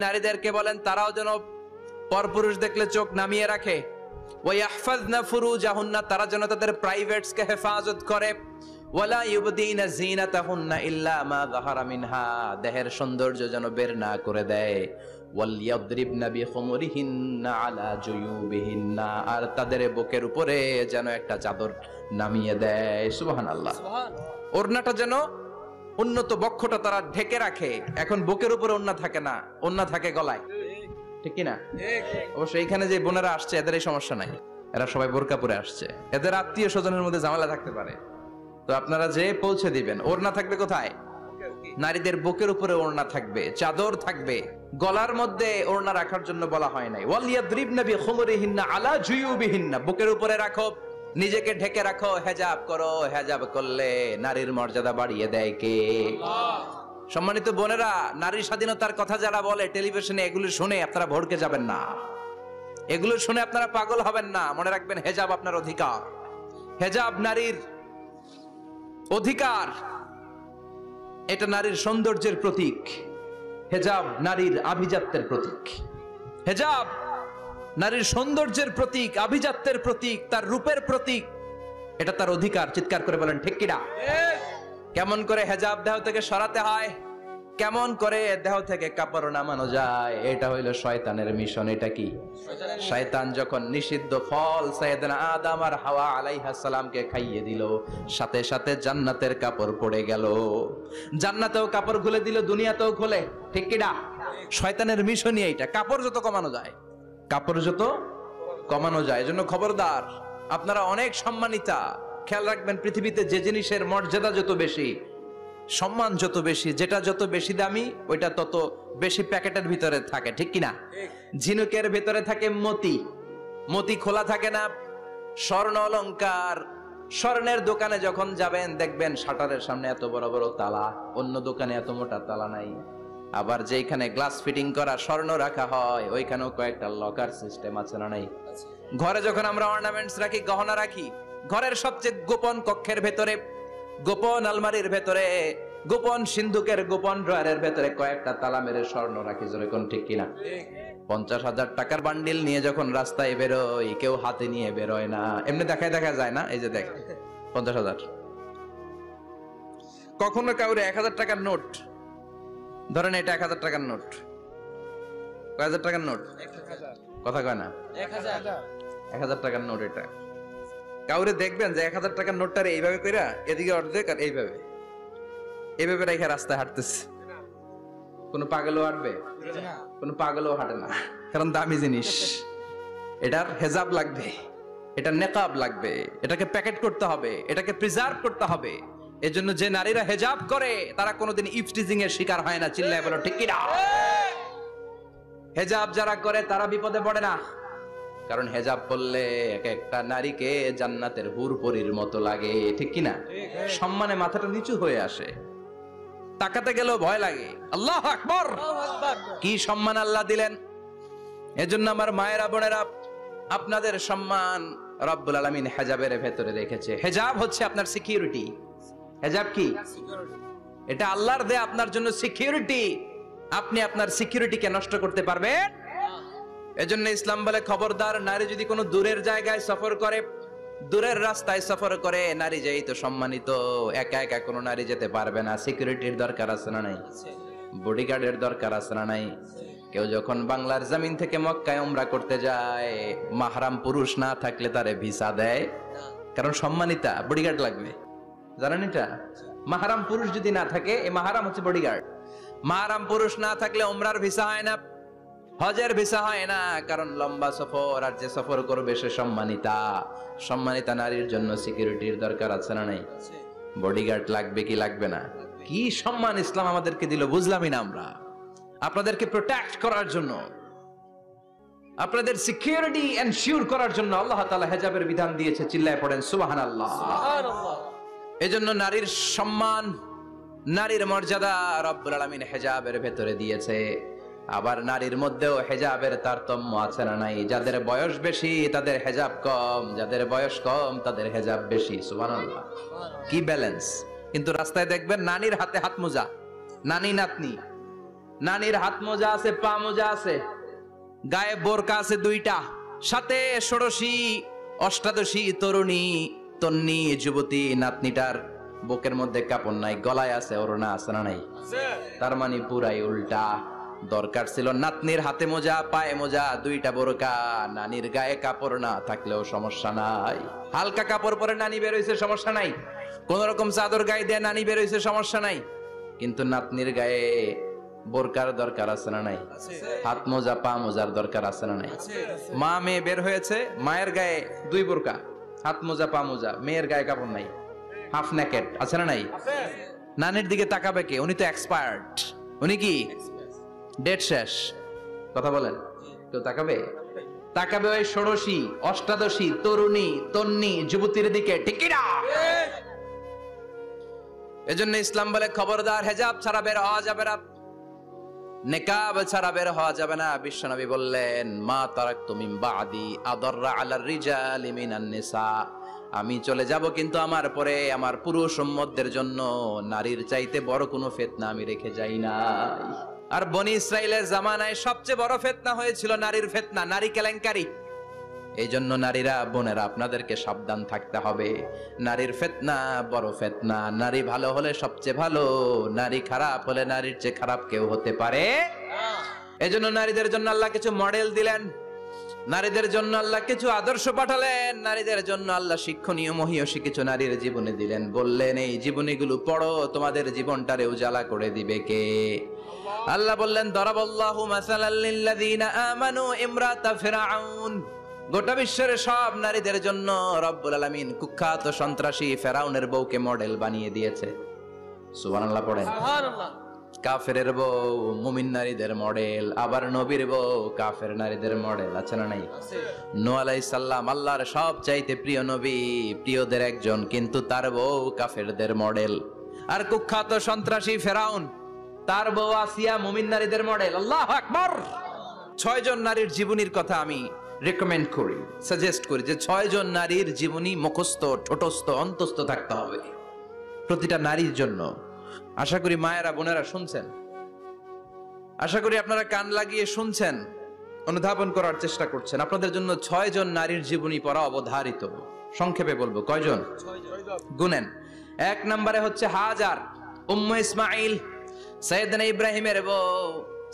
নারীদেরকে বলেন তারাও যেন পরপুরুষ দেখলে চোখ নামিয়ে রাখে। ওয়াহফাজনা ফুরুজাহুন্না, তারা যেন তাদের প্রাইভেটসকে হেফাজত করে। ওয়ালা ইউবদিনা যিনাতাহুন্না ইল্লা মা যাহারা মিনহা, দেহের সৌন্দর্য যেন বের না করে দেয়। ওয়ালইয়াদরিবনা বিখুমুরিহিন্না আলা জুয়ুবিহিন্না, আর তাদের বুকের উপরে যেন একটা চাদর নামিয়ে দেয়। সুবহানাল্লাহ। ওড়নাটা যেন উন্নত বক্ষটা তারা ঢেকে রাখে। এখন বুকের উপরে ওড়না থাকে না, ওড়না থাকে গলায়, ঠিক কি না? অবশ্য এইখানে যে বোনেরা আসছে এদের এই সমস্যা নাই, এরা সবাই বোরকা পরে আসছে। এদের আত্মীয় স্বজনের মধ্যে ঝামেলা থাকতে পারে, তো আপনারা যে পৌঁছে দিবেন। ওড়না থাকবে কোথায়? নারীদের বুকের উপরে ওড়না থাকবে, চাদর থাকবে, গলার মধ্যে ওড়না রাখার জন্য বলা হয় নাই। ওয়ালিয়াদরিবনা বিখুমুরিহিন্না আলা জুয়ুবিহিন্না, বুকের উপরে রাখো, নিজেকে ঢেকে রাখো, হেজাব করো। হেজাব করলে নারীর মর্যাদা বাড়িয়ে দেয় কে? সম্মানিত বোনেরা, নারী স্বাধীনতার কথা যারা বলে টেলিভিশনে, এগুলো শুনে আপনারা ভড়কে যাবেন না, এগুলো শুনে আপনারা পাগল হবেন না। মনে রাখবেন, হেজাব আপনার অধিকার, হেজাব নারীর অধিকার, এটা নারীর সৌন্দর্যের প্রতীক। হেজাব নারীর আভিজাত্যের প্রতীক। হেজাব নারীর সৌন্দর্যের প্রতীক, আভিজাত্যের প্রতীক, তার রূপের প্রতীক। এটা তার অধিকার। চিৎকার করে বলেন ঠিক কিনা? কেমন করে হেজাব দেহ থেকে সরাতে হয়, কেমন করে দেহ থেকে কাপড় নামানো যায়, এটা হইল শয়তানের মিশন। এটা কি? শয়তান যখন নিষিদ্ধ ফল সাইয়েদনা আদম আর হাওয়া আলাইহিস সালামকে খাইয়ে দিল, সাথে সাথে জান্নাতের কাপড় পড়ে গেল। জান্নাতেও কাপড় খুলে দিল, দুনিয়াতেও খুলে, ঠিক কিনা? শয়তানের মিশনই এইটা, কাপড় যত কমানো যায়, কাপড় যত কমানো যায়। এজন্য খবরদার, আপনারা অনেক সম্মানিতা। খেয়াল রাখবেন, পৃথিবীতে যে জিনিসের মর্যাদা যত বেশি, সম্মান যত বেশি, যেটা যত বেশি দামি, ওইটা তত বেশি প্যাকেটের ভিতরে থাকে, ঠিক কিনা? ঝিনুকের ভিতরে থাকে মতি, মতি খোলা থাকে না। স্বর্ণ অলংকার, স্বর্ণের দোকানে যখন যাবেন দেখবেন শাটারের সামনে এত বড় বড় তালা, অন্য দোকানে এত মোটা তালা নাই। আবার যেখানে গ্লাস ফিটিং করা স্বর্ণ রাখা হয়, ওইখানেও কয়েকটা লকার সিস্টেম আছে না নাই? ঘরে যখন আমরা অর্নামেন্টস রাখি, গহনা রাখি, ঘরের সবচেয়ে গোপন কক্ষের ভেতরে, গোপন আলমারির ভেতরে, গোপন সিন্ধুকের গোপন ড্রয়ারের ভেতরে কয়েকটা তালা মেরে স্বর্ণ রাখি। যেরকম, ঠিক কিনা? 50,000 টাকার বান্ডিল নিয়ে যখন রাস্তায় বেরোয়, কেউ হাতে নিয়ে বেরোয় না, এমনি দেখায় দেখা যায় না। এই যে দেখ, 50,000। কখনো কাউরে 1,000 টাকার নোট ধরেন, এটা 1,000 টাকার নোট, কয় হাজার টাকার নোট? কথা কয় না, 1,000 টাকার নোট। এটা কাউরে দেখবেন যে 1,000 টাকার নোটটারে এইভাবে কইরা এদিকে অর্ধেক আর এইভাবে এইভাবে রেখে রাস্তায় হাঁটতেছে। কোন পাগলও হাঁটবে? কোন পাগলও হাঁটে না, কারণ দামি জিনিস। এটার হেজাব লাগবে, এটার নেকাব লাগবে, এটাকে প্যাকেট করতে হবে, এটাকে প্রিজার্ভ করতে হবে। এজন্য যে নারীরা হেজাব করে তারা কোনোদিন ইফটিজিং এর শিকার হয় না। চিল্লায় বলো ঠিক কিনা? হেজাব যারা করে তারা বিপদে পড়ে না, কারণ হেজাব করলে এক একটা নারীকে জান্নাতের হুর পরীর মতো লাগে, ঠিক কিনা? সম্মানে মাথাটা নিচু হয়ে আসে, তাকাতে গেলেও ভয় লাগে। আল্লাহু আকবার, কি সম্মান আল্লাহ দিলেন! এজন্য আমার মায়েরা, বোনেরা, আপনাদের সম্মান রব্বুল আলামিন হেজাবের ভেতরে রেখেছে। হেজাব হচ্ছে আপনার সিকিউরিটি। হেজাব কি? এটা আল্লাহর দেয়া আপনার জন্য সিকিউরিটি। আপনি আপনার সিকিউরিটিকে নষ্ট করতে পারবেন? এজন্য ইসলাম বলে, খবরদার, নারী যদি কোনো দূরের জায়গায় সফর করে, দূরের রাস্তায় সফর করে, নারী যেই তো সম্মানিত, একা একা কোনো নারী যেতে পারবে না। সিকিউরিটির দরকার আছে না নাই? বডিগার্ডের দরকার আছে না নাই? কেউ যখন বাংলার জমিন থেকে মক্কায় উমরা করতে যায়, মাহরাম পুরুষ না থাকলে তারে ভিসা দেয়, কারণ সম্মানিতা, বডিগার্ড লাগবে। জানেন এটা? মাহরাম পুরুষ যদি না থাকে, এই মাহরাম হচ্ছে বডিগার্ড। মাহরাম পুরুষ না থাকলে উমরার ভিসা হয় না, হজের ভিসা হয় না, কারণ লম্বা সফর, আর যে সফর করবে সে সম্মানিতা। সম্মানিতা নারীর জন্য সিকিউরিটির দরকার আছে না নাই? বডিগার্ড লাগবে কি লাগবে না? কি সম্মান ইসলাম আমাদেরকে দিল, বুঝলামই না আমরা। আপনাদেরকে প্রোটেক্ট করার জন্য, আপনাদের সিকিউরিটি এনশিওর করার জন্য আল্লাহ তাআলা হেজাবের বিধান দিয়েছে। চিল্লায় পড়েন সুবহানাল্লাহ। এজন্য নারীর সম্মান, নারীর মর্যাদা রব্বুল আলামিন হেজাবের ভেতরে দিয়েছে। আবার নারীর মধ্যেও হেজাবের তারতম্য আছে না নাই? যাদের বয়স বেশি তাদের হেজাব কম, যাদের বয়স কম তাদের হেজাব বেশি। সুবহানাল্লাহ, কি ব্যালেন্স! কিন্তু রাস্তায় দেখবেন নানির হাতে হাত মোজা, নানি নাতনি নানির হাত মোজা আছে, পা মোজা আছে, গায়ে বোরকা আছে 2টা, সাথে ষোড়শী অষ্টাদশী তরুণী তন্নি যুবতী নাতনিটার বুকের মধ্যে কাপড় নাই, গলায় আছে ওড়না, আছে না নাই? তার মানে পুরাই উল্টা। দরকার ছিল নাতনির হাতে মোজা, পায়ে মোজা, 2টা বোরকা, নানির গায়ে কাপড় না থাকলেও সমস্যা নাই। হালকা কাপড় পরে নানি বের হইছে, সমস্যা নাই। কোন রকম চাদর গায়ে দিয়ে নানি বের হইছে, সমস্যা নাই। কিন্তু নাতনির গায়ে বোরকার দরকার আছে না নাই? হাত মোজা, পা মোজার দরকার আছে না নাই? মা মেয়ে বের হয়েছে, মায়ের গায়ে 2 বোরকা, হাত মোজা, পা মোজা, মেয়ের গায়ে কাপড় নাই, হাফ নেকেড, আছে না নাই? নানির দিকে তাকাবে কে? উনি তো এক্সপার্ট, উনি কি ডেট শেষ। কথা বলেন, কেউ তাকাবে? তাকাবে ওই ষোড়শী অষ্টাদশী তরুণী তন্নি যুবতীর দিকে, ঠিক কি না? এজন্য ইসলাম বলে খবরদার, হেজাব ছাড়া বের হওয়া যাবে না, নেকাব ছাড়া বের হওয়া যাবে না। বিশ্বনবী বললেন, মা তারাকতু মিন বাদি আদাররা আলার রিজালি মিনান নিসা, আমি চলে যাব কিন্তু আমার পরে আমার পুরুষ উম্মতদের জন্য নারীর চাইতে বড় কোনো ফিতনা আমি রেখে যাই না। আর বনি ইসরাইলের জামানায় সবচেয়ে বড় ফিতনা হয়েছিল নারীর ফিতনা, নারী কেলেঙ্কারি। এই জন্য নারীরা, বোনেরা, আপনাদেরকে সাবধান থাকতে হবে। নারীর ফিতনা বড় ফিতনা। নারী ভালো হলে সবচেয়ে ভালো, নারী খারাপ হলে নারীর চেয়ে খারাপ কেউ হতে পারে না। এজন্য নারীদের জন্য আল্লাহ কিছু মডেল দিলেন, নারীদের জন্য আল্লাহ কিছু আদর্শ পাঠালেন, নারীদের জন্য আল্লাহ শিক্ষণীয় মহীয়সী কিছু নারীর জীবনে দিলেন। বললেন, এই জীবনীগুলো পড়ো, তোমাদের জীবনটারে উজালা করে দিবে কে? আল্লাহ বললেন, দরাবাল্লাহু মাসালাল লিল্লাযিনা আমানু ইমরাতা ফিরআউন। গোটা বিশ্বের সব নারীদের জন্য রব্বুল আলামিন কুখ্যাত সন্ত্রাসী ফেরাউনের বউকে মডেল বানিয়ে দিয়েছে। সুবহানাল্লাহ পড়েন। সুবহানাল্লাহ। কাফেরের বউ মুমিন নারীদের মডেল, আবার নবীর বউ কাফের নারীদের মডেল, আছে না নাই? নূহ আলাইহিস সালাম আল্লাহর সব চাইতে প্রিয় নবী, প্রিয়দের একজন, কিন্তু তার বউ কাফেরদের মডেল। আর কুখ্যাত সন্ত্রাসী ফেরাউন, তার বউ আসিয়া মুমিন নারীদের মডেল। আল্লাহু আকবার। 6 জন নারীর জীবনীর কথা আমি রেকমেন্ড করি, সাজেস্ট করি যে 6 জন নারীর জীবনী মুখস্থ, ঠোঁটস্থ, অন্তস্থ থাকতে হবে প্রতিটা নারীর জন্য। আশা করি মায়েরা, বোনেরা শুনছেন, আশা করি আপনারা কান লাগিয়ে শুনছেন, অনুধাবন করার চেষ্টা করছেন। আপনাদের জন্য 6 জন নারীর জীবনী পড়া অবধারিত। সংক্ষেপে বলবো, কয়জন? গুনেন। 1 নম্বরে হচ্ছে হাজার, উম্মে ইসমাইল, সাইয়েদনা ইব্রাহিমের বউ,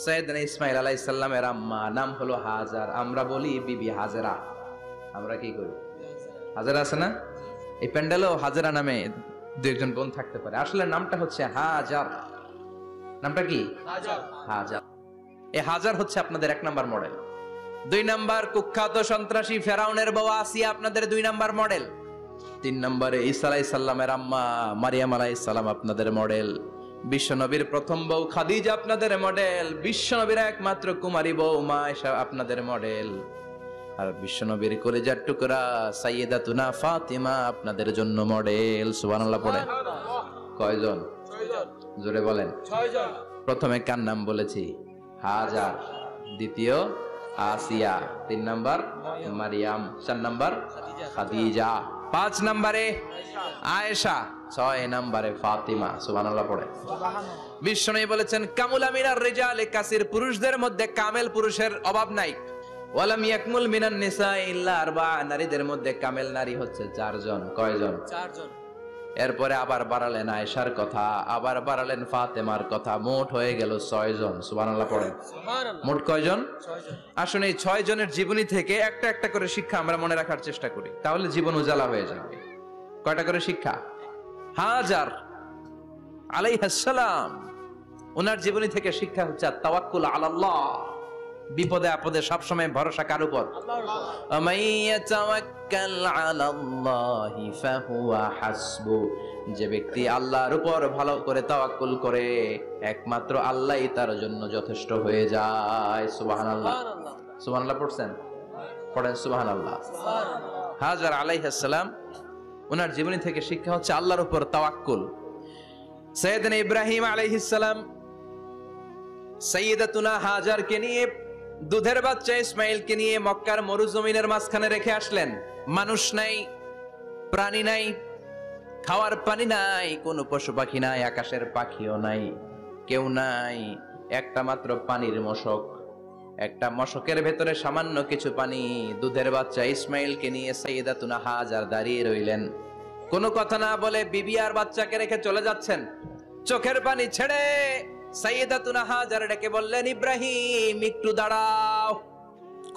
সাইয়েদনা ইসমাইল আলাইহিস সালামের আম্মা, নাম হলো হাজার। আমরা বলি বিবি হাজেরা, আমরা কি করি? হাজেরা আছে না? এই প্যান্ডেলেও হাজেরা নামে 2-1 জন বোন থাকতে পারে, আসলে নামটা হচ্ছে হাজার। নামটা কি? হাজার। এই হাজার হচ্ছে আপনাদের 1 নাম্বার মডেল। 2 নাম্বার কুখ্যাত সন্ত্রাসী ফেরাউনের বউ আসিয়া আপনাদের 2 নাম্বার মডেল। 3 নম্বরে ঈসা আলাইহিস সালামের আম্মা মারিয়াম আলাইহিস সালাম আপনাদের মডেল। বিশ্বনবীর প্রথম বউ খাদিজা আপনাদের মডেল। বিশ্বনবীর একমাত্র কুমারী বউ মা আয়েশা আপনাদের মডেল। আর বিশ্বনবীর কলিজার টুকরা সাইয়্যিদাতুনা ফাতিমা আপনাদের জন্য মডেল। সুবহানাল্লাহ পড়েন। কয়জন? 6 জন। জোরে বলেন। 6 জন। প্রথমে কার নাম বলেছি? হাজার, দ্বিতীয় আসিয়া, 3 নাম্বার মারিয়াম, 4 নাম্বার খাদিজা, 5 নম্বরে আয়েশা, 6 নম্বরে ফাতিমা। সুবহানাল্লাহ পড়ে। বিশ্বনবী বলেছেন, কামুলা মিনার রিজালি কাসির, পুরুষদের মধ্যে কামেল পুরুষের অভাব নাই। ওয়ালাম ইয়াকমুল মিনান নিসা ইল্লা 4, নারীদের মধ্যে কামেল নারী হচ্ছে 4 জন। কয়জন? 4 জন। এরপরে আবার বাড়ালেন আয়েশার কথা, আবার বাড়ালেন ফাতেমার কথা, মোট হয়ে গেল 6 জন। সুবহানাল্লাহ পড়েন। মোট কয়জন? 6 জন। আসুন এই 6 জনের জীবনী থেকে একটা একটা করে শিক্ষা আমরা মনে রাখার চেষ্টা করি, তাহলে জীবন উজালা হয়ে যাবে। কয়টা করে শিক্ষা? হাজার আলাইহিস সালাম, ওনার জীবনী থেকে শিক্ষা হচ্ছে তাওয়াক্কুল আলাল্লাহ, বিপদে আপদে সবসময় ভরসা কার উপর? যে ব্যক্তি আল্লাহর উপর ভালো করে তাওয়াক্কুল করে, একমাত্র আল্লাহই তার জন্য যথেষ্ট হয়ে যায়। সুবহানাল্লাহ। সুবহানাল্লাহ পড়ছেন? পড়েন সুবহানাল্লাহ। হাজার আলাইহিস সালাম, ওনার জীবনী থেকে শিক্ষা হচ্ছে আল্লাহর উপর তাওয়াক্কুল। সাইয়েদনা ইব্রাহিম আলাইহিস সালাম সাইয়্যিদাতুনা হাজারকে নিয়ে, দুধের বাচ্চা ইসমাইলকে নিয়ে মক্কার মরুজমিনের মাঝখানে রেখে আসলেন। মানুষ নাই, প্রাণী নাই, খাওয়ার পানি নাই, কোনো পশু পাখি নাই, আকাশের পাখিও নাই, কেউ নাই। একটা মাত্র পানির মশক, একটা মশকের ভেতরে সামান্য কিছু পানি। দুধের বাচ্চা ইসমাইলকে নিয়ে সাইয়েদাতুনা হাজার দাঁড়িয়ে রইলেন, কোনো কথা না বলে বিবি আর বাচ্চাকে রেখে চলে যাচ্ছেন। চোখের পানি ছেড়ে সাইয়েদাতুনা হাজার ডেকে বললেন, ইব্রাহিম একটু দাঁড়াও।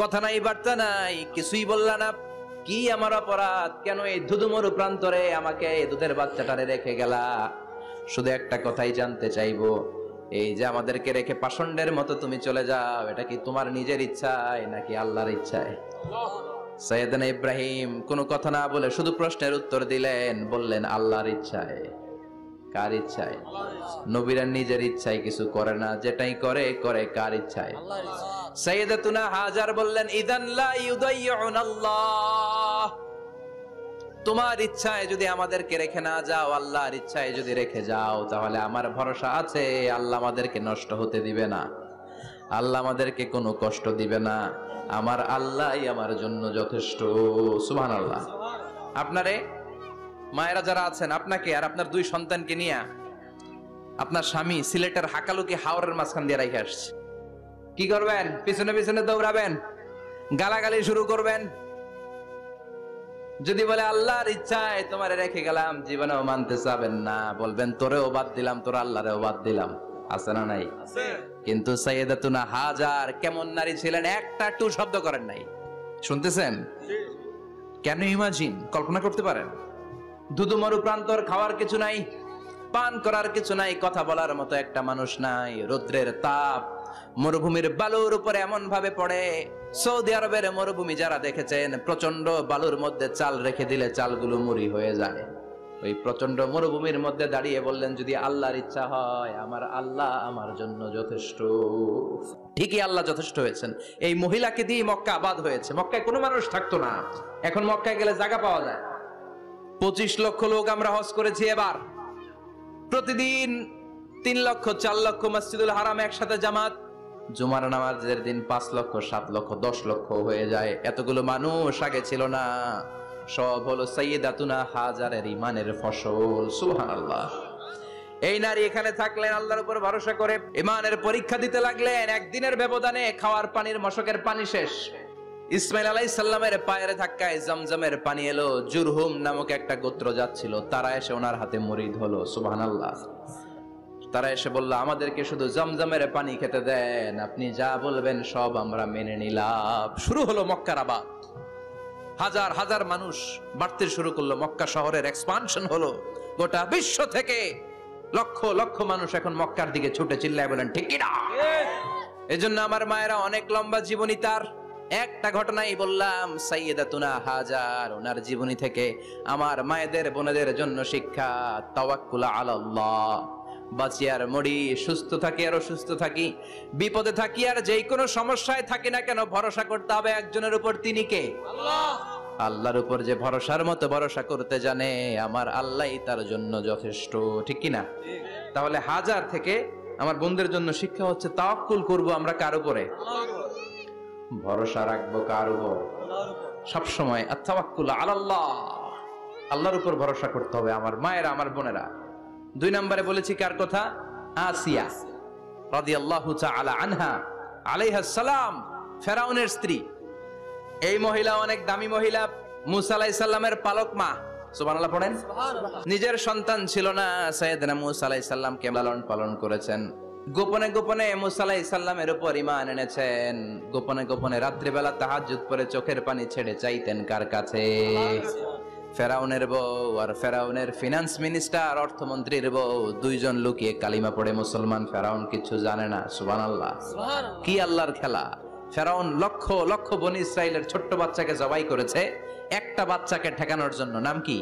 কথা নাই বার্তা নাই, কিছুই বললা না। কি আমার অপরাধ? কেন এই ধুধুমরু প্রান্তরে আমাকে দুধের বাচ্চাটারে রেখে গেলা? শুধু একটা কথাই জানতে চাইবো, এই যে আমাদেরকে রেখে পাষণ্ডের মতো তুমি চলে যাও, এটা কি তোমার নিজের ইচ্ছায় নাকি আল্লাহর ইচ্ছায়? সাইয়েদনা ইব্রাহিম কোনো কথা না বলে শুধু প্রশ্নের উত্তর দিলেন, বললেন আল্লাহর ইচ্ছায়। কার ইচ্ছায়? নবীরা নিজের ইচ্ছায় কিছু করে না, যেটাই করে করে কার ইচ্ছায়? সাইয়েদাতুনা হাজার বললেন, ইদান লা ইউদাইয়ুনাল্লাহ, তোমার ইচ্ছায় যদি আমাদেরকে রেখে না যাও, আল্লাহর ইচ্ছায় যদি রেখে যাও, তাহলে আমার ভরসা আছে আল্লাহ আমাদেরকে নষ্ট হতে দিবে না, আল্লাহ আমাদেরকে কোনো কষ্ট দিবে না। আমার আল্লাহই আমার জন্য যথেষ্ট। সুবহানাল্লাহ। আপনারে মায়েরা যারা আছেন, আপনাকে আর আপনার দুই সন্তানকে নিয়ে আপনার স্বামী সিলেটের হাকালুকি হাওরের মাঝখান দিয়ে রেখে আসছে। কি করবেন? পিছনে পিছনে দৌড়াবেন, গালাগালি শুরু করবেন। যদি বলে আল্লাহর ইচ্ছায় তোমারে রেখে গেলাম, জীবনেও মানতে চাবেন না, বলবেন তোরেও বাদ দিলাম, তোর আল্লাহরেও বাদ দিলাম। আছে না নাই? কিন্তু সাইয়েদাতুনা হাজার কেমন নারী ছিলেন, একটা টু শব্দ করেন নাই। শুনতেছেন? কেন ইমাজিন, কল্পনা করতে পারেন? ধুধুমরু প্রান্তর, খাওয়ার কিছু নাই, পান করার কিছু নাই, কথা বলার মতো একটা মানুষ নাই। রৌদ্রের তাপ মরুভূমির বালুর উপরে এমন ভাবে পড়ে, সৌদি আরবের মরুভূমি যারা দেখেছেন, প্রচন্ড বালুর মধ্যে চাল রেখে দিলে চালগুলো মুড়ি হয়ে যায়। ওই প্রচন্ড মরুভূমির মধ্যে দাঁড়িয়ে বললেন, যদি আল্লাহর ইচ্ছা হয়, আমার আল্লাহ আমার জন্য যথেষ্ট। ঠিকই আল্লাহ যথেষ্ট হয়েছেন। এই মহিলাকে দিয়ে মক্কা আবাদ হয়েছে। মক্কায় কোনো মানুষ থাকতো না, এখন মক্কায় গেলে জায়গা পাওয়া যায়। 25 লক্ষ লোক আমরা হজ করেছি এবার। প্রতিদিন 3 লক্ষ 4 লক্ষ মসজিদুল হারাম একসাথে জামাত। জুমার নামাজের দিন 5 লক্ষ 7 লক্ষ 10 লক্ষ হয়ে যায়। এতগুলো মানুষ আগে ছিল না। সব হলো সাইয়েদাতুনা হাজারের ইমানের ফসল। সুবহানাল্লাহ। এই নারী এখানে থাকলেন আল্লাহর উপর ভরসা করে, ইমানের পরীক্ষা দিতে লাগলেন। একদিনের ব্যবধানে খাওয়ার পানির মশকের পানি শেষ। ইসমাইল আলাইহিস সালামের পায়ের ধাক্কায় জমজমের পানি এলো। জুরহুম নামক একটা গোত্র যাচ্ছিল, তারা এসে ওনার হাতে মুরিদ হলো। সুবহানাল্লাহ। তারা এসে বলল, আমাদেরকে শুধু জমজমের পানি খেতে দেন, আপনি যা বলবেন সব আমরা মেনে নিলাম। শুরু হলো মক্কার আবাদ। হাজার হাজার মানুষ বাড়তে শুরু করলো, মক্কা শহরের এক্সপানশন হলো। গোটা বিশ্ব থেকে লক্ষ লক্ষ মানুষ এখন মক্কার দিকে ছুটে চিল্লায় বলেন, ঠিক কি না? এজন্য আমার মায়েরা অনেক লম্বা জীবনী। তার একটা ঘটনাই বললাম, সাইয়েদাতুনা হাজার, ওনার জীবনী থেকে আমার মায়েদের বোনেদের জন্য শিক্ষা। তাওয়াক্কুল আলাল্লাহ। বাঁচি আর মরি, সুস্থ থাকি আর অসুস্থ থাকি, বিপদে থাকি আর যেই কোনো সমস্যায় থাকি না কেন, ভরসা করতে হবে একজনের উপর। তিনি কে? আল্লাহ। আল্লাহর উপর যে ভরসার মতো ভরসা করতে জানে, আমার আল্লাহই তার জন্য যথেষ্ট। ঠিক কি না? তাহলে হাজার থেকে আমার বোনদের জন্য শিক্ষা হচ্ছে, তাওয়াক্কুল করব আমরা কার উপরে? ভরসা রাখবো কার উপর? সবসময় আত-তাওয়াক্কুল আলাল্লাহ, আল্লাহর উপর ভরসা করতে হবে আমার মায়েরা, আমার বোনেরা। 2 নম্বরে বলেছি কার কথা? আসিয়া রাদিয়াল্লাহু তাআলা আনহা আলাইহাস সালাম, ফেরাউনের স্ত্রী। এই মহিলা অনেক দামি মহিলা, মুসা আলাইহিস সালামের পালক মা। সুবহানাল্লাহ পড়েন। নিজের সন্তান ছিল না, সাইয়েদনা মুসা আলাইহিস সালামকে লালন পালন করেছেন। গোপনে গোপনে মুসা আলাইহিস সালামের উপর ঈমান এনেছেন। গোপনে গোপনে রাত্রিবেলা তাহাজ্জুদ পড়ে চোখের পানি ছেড়ে চাইতেন কার কাছে? ফেরাউনের বউ আর ফেরাউনের ফিনান্স মিনিস্টার, অর্থমন্ত্রীর বউ, দুইজন লুকিয়ে কালিমা পড়ে মুসলমান। ফেরাউন কিছু জানে না। সুবহানাল্লাহ। কি আল্লাহর খেলা! ফেরাউন লক্ষ লক্ষ বনি ইসরাইলের ছোট্ট বাচ্চাকে জবাই করেছে একটা বাচ্চাকে ঠেকানোর জন্য। নাম কি?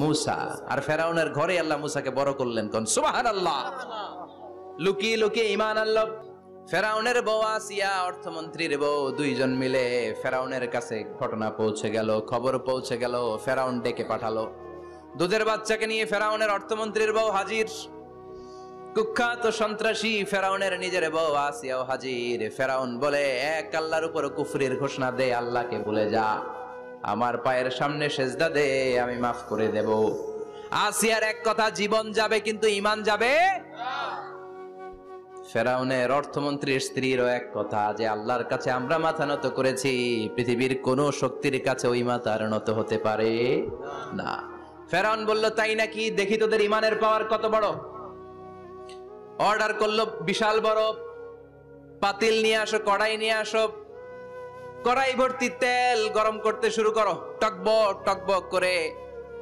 মুসা। আর ফেরাউনের ঘরে আল্লাহ মুসাকে বড় করলেন। কোন? সুবহানাল্লাহ। লুকিয়ে লুকিয়ে ঈমান আনলো। ফেরাউনের বউ আসিয়া, অর্থমন্ত্রীর বউ, দুইজন মিলে ফেরাউনের কাছে ঘটনা পৌঁছে গেল, খবর পৌঁছে গেল। ফেরাউন ডেকে পাঠালো। দুধের বাচ্চাকে নিয়ে ফেরাউনের অর্থমন্ত্রীর বউ হাজির। কুখ্যাত সন্ত্রাসী ফেরাউনের নিজের বউ আসিয়াও হাজির। ফেরাউন বলে, এক আল্লাহর উপর কুফরির ঘোষণা দে, আল্লাহকে ভুলে যা, আমার পায়ের সামনে সেজদা দে, আমি মাফ করে দেব। আসিয়ার এক কথা, জীবন যাবে কিন্তু ঈমান যাবে না। ফেরাউনের অর্থমন্ত্রীর স্ত্রীরও এক কথা যে আল্লাহর কাছে আমরা মাথা নত করেছি, পৃথিবীর কোন শক্তির কাছে ওই মাথার নত হতে পারে না। ফেরাউন বলল, তাই নাকি? দেখি তোদের ইমানের পাওয়ার কত বড়। অর্ডার করলো, বিশাল বড় পাতিল নিয়ে আসো, কড়াই নিয়ে আসো, কড়াই ভর্তি তেল গরম করতে শুরু করো। টকবক টকবক করে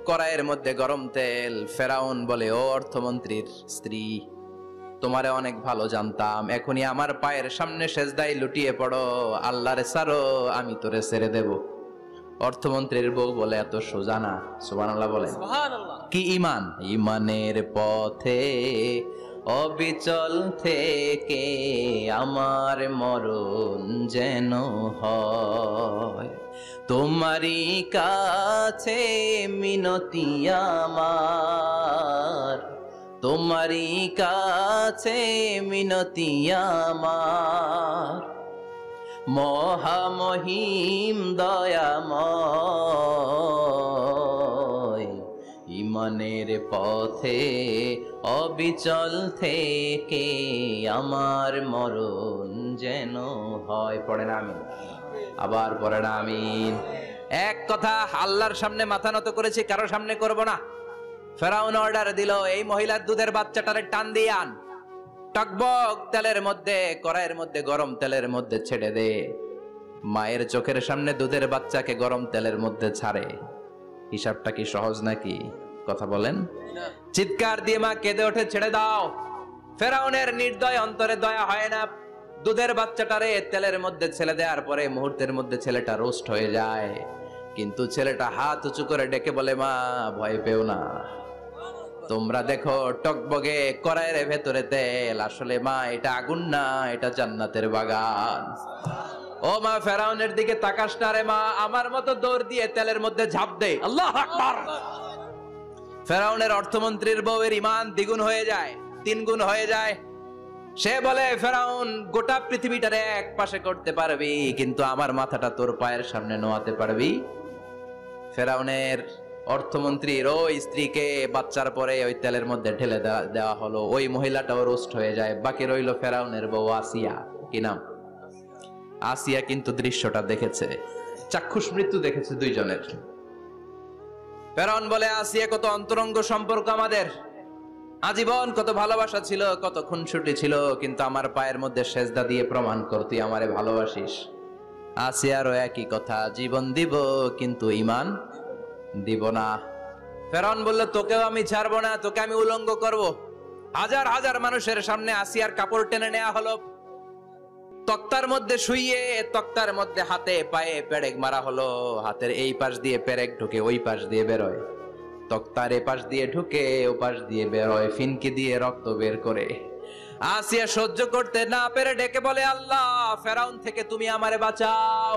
কড়াইয়ের মধ্যে গরম তেল। ফেরাউন বলে, ও অর্থমন্ত্রীর স্ত্রী, তোমারে অনেক ভালো জানতাম, এখনই আমার পায়ের সামনে সেজদায় লুটিয়ে পড়ো, আল্লাহরে ছাড়ো, আমি তোরে ছেড়ে দেব। অর্থমন্ত্রীর বউ বলে, এত সোজা না। সুবহানাল্লাহ বলেন। কি ইমান? ইমানের পথে অবিচল থেকে আমার মরণ যেন হয়, তোমারই কাছে মিনতি আমার, তোমারই কাছে মিনতি আমার, মহামহিম দয়াময়, ইমানের পথে অবিচল থেকে আমার মরণ যেন হয়। পড়েন আমিন। আবার পড়েন আমিন। এক কথা, আল্লাহর সামনে মাথা নত করেছি, কারো সামনে করব না। ফেরাউন অর্ডার দিল, এই মহিলার দুধের বাচ্চাটারে টান দিয়ে আন, টকবক তেলের মধ্যে, কড়াইয়ের মধ্যে গরম তেলের মধ্যে ছেড়ে দে। মায়ের চোখের সামনে দুধের বাচ্চাকে গরম তেলের মধ্যে ছাড়ে। হিসাবটা কি সহজ নাকি? কথা বলেন। চিৎকার দিয়ে মা কেঁদে ওঠে, ছেড়ে দাও। ফেরাউনের নির্দয় অন্তরে দয়া হয় না। দুধের বাচ্চাটারে তেলের মধ্যে ছেড়ে দেওয়ার পরে মুহূর্তের মধ্যে ছেলেটা রোস্ট হয়ে যায়। কিন্তু ছেলেটা হাত উঁচু করে ডেকে বলে, মা ভয় পেও না, তোমরা দেখো টকবগে কড়াইয়ের ভেতরে তেল, আসলে মা এটা আগুন না, এটা জান্নাতের বাগান। ও মা, ফেরাউনের দিকে তাকাস না রে মা, আমার মতো দৌড় দিয়ে তেলের মধ্যে ঝাঁপ দে। আল্লাহু আকবার। ফেরাউনের অর্থমন্ত্রীর বউয়ের ঈমান দ্বিগুণ হয়ে যায়, 3 গুণ হয়ে যায়। সে বলে, ফেরাউন, গোটা পৃথিবীটারে এক পাশে করতে পারবি, কিন্তু আমার মাথাটা তোর পায়ের সামনে নোয়াতে পারবি? ফেরাউনের অর্থমন্ত্রীর ওই স্ত্রীকে বাচ্চার পরে ওই তেলের মধ্যে ঢেলে দেওয়া হলো। ওই মহিলাটাও রোস্ট হয়ে যায়। বাকি রইল ফেরাউনের বউ আসিয়া। কি নাম? আসিয়া কিন্তু দৃশ্যটা দেখেছে, চাক্ষুষ মৃত্যু দেখেছে দুইজনের। ফেরাউন বলে, আসিয়া, কত অন্তরঙ্গ সম্পর্ক আমাদের, আজীবন কত ভালোবাসা ছিল, কত খুনসুটি ছিল, কিন্তু আমার পায়ের মধ্যে সেজদা দিয়ে প্রমাণ কর তুই আমারে ভালোবাসিস। আসিয়ারও একই কথা, জীবন দিব কিন্তু ঈমান দিব না। ফেরাউন বলল, তোকেও আমি ছাড়বো না, তোকে আমি উলঙ্গ করব। হাজার হাজার মানুষের সামনে আসিয়ার কাপড় টেনে নেওয়া হলো, তক্তার মধ্যে শুইয়ে তক্তার মধ্যে হাতে পায়ে পেরেক মারা হলো। হাতের এই পাশ দিয়ে পেরেক ঢুকে ওই পাশ দিয়ে বেরোয়, তক্তার এ পাশ দিয়ে ঢুকে ও পাশ দিয়ে বেরোয়, ফিনকি দিয়ে রক্ত বের করে। আসিয়া সহ্য করতে না পেরে ডেকে বলে, আল্লাহ, ফেরাউন থেকে তুমি আমারে বাঁচাও।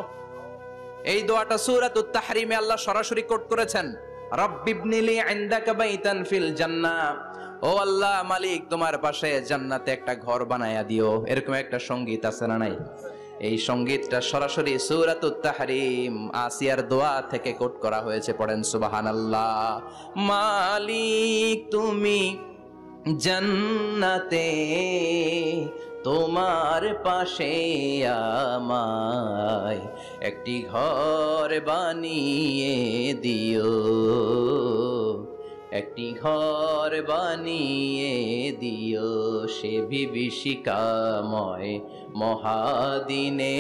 এই দোয়াটা সূরাতুত তাহরিমে আল্লাহ সরাসরি কোট করেছেন, রব্বিবনিলি ইনদাকা বাইতান ফিল জান্নাহ, ও আল্লাহ মালিক, তোমার পাশে জান্নাতে একটা ঘর বানায়া দিও। এরকম একটা সঙ্গীত আছে না নাই? এই সঙ্গীতটা সরাসরি সূরাতুত তাহরিম আসিয়ার দোয়া থেকে কোট করা হয়েছে। পড়েন সুবহানাল্লাহ। মালিক তুমি জান্নাতে, তোমার পাশে আমায় একটি ঘর বানিয়ে দিও, একটি ঘর বানিয়ে দিও, সে বিভীষিকাময় মহাদিনে